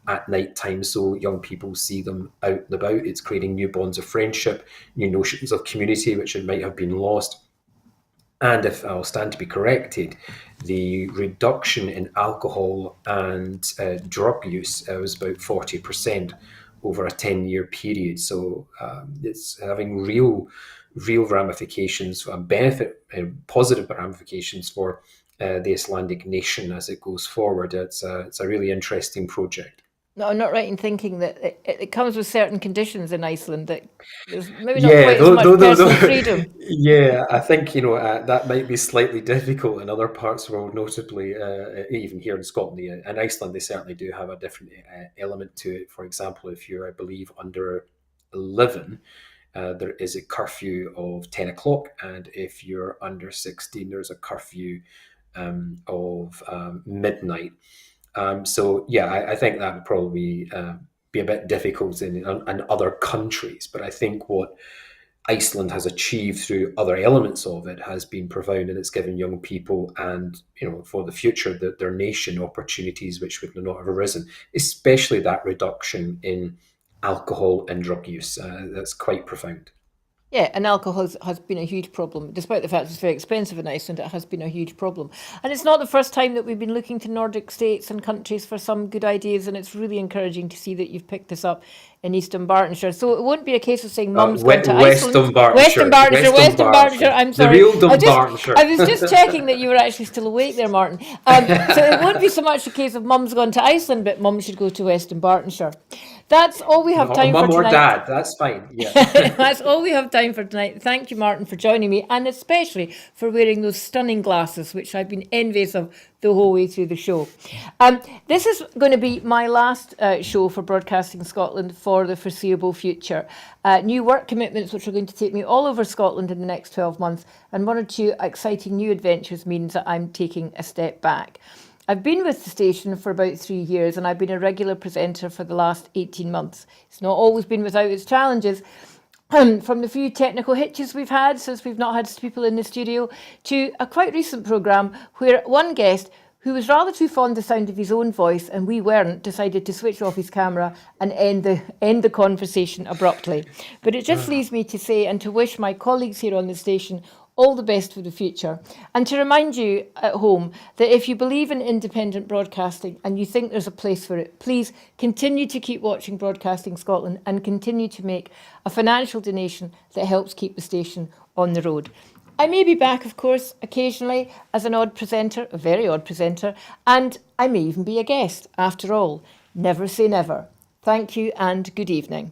at night time, so young people see them out and about. It's creating new bonds of friendship, new notions of community, which might have been lost. And if I'll stand to be corrected, the reduction in alcohol and drug use was about 40% over a 10-year period. So it's having real ramifications, positive ramifications for the Icelandic nation as it goes forward. It's a really interesting project.
No, I'm not right in thinking that it comes with certain conditions in Iceland that there's maybe not quite as much personal freedom.
Yeah, I think that might be slightly difficult in other parts of the world, notably even here in Scotland. And Iceland, they certainly do have a different element to it. For example, if you're, I believe, under 11, there is a curfew of 10 o'clock, and if you're under 16, there's a curfew of midnight. I think that would probably be a bit difficult in other countries. But I think what Iceland has achieved through other elements of it has been profound, and it's given young people and for the future their nation opportunities which would not have arisen, especially that reduction in alcohol and drug use. That's quite profound.
Yeah, and alcohol has been a huge problem. Despite the fact it's very expensive in Iceland, it has been a huge problem. And it's not the first time that we've been looking to Nordic states and countries for some good ideas, and it's really encouraging to see that you've picked this up in Eastern Bartonshire. So it won't be a case of saying mum's gone to Iceland. Western Bartonshire. I'm sorry.
The real Dunbartonshire.
I was just checking that you were actually still awake there, Martin. So it won't be so much a case of mum's gone to Iceland, but mum should go to Western Bartonshire. That's all we have time for tonight.
Mum or dad, that's fine. Yeah.
That's all we have time for tonight. Thank you, Martin, for joining me, and especially for wearing those stunning glasses, which I've been envious of the whole way through the show. This is going to be my last show for Broadcasting Scotland for the foreseeable future. New work commitments, which are going to take me all over Scotland in the next 12 months, and one or two exciting new adventures means that I'm taking a step back. I've been with the station for about 3 years, and I've been a regular presenter for the last 18 months. It's not always been without its challenges. From the few technical hitches we've had since we've not had people in the studio, to a quite recent programme where one guest, who was rather too fond of the sound of his own voice, and we weren't, decided to switch off his camera and end the conversation abruptly. But it just leaves me to say and to wish my colleagues here on the station all the best for the future, and to remind you at home that if you believe in independent broadcasting and you think there's a place for it, please continue to keep watching Broadcasting Scotland and continue to make a financial donation that helps keep the station on the road. I may be back, of course, occasionally as an odd presenter, a very odd presenter, and I may even be a guest. After all, never say never. Thank you and good evening.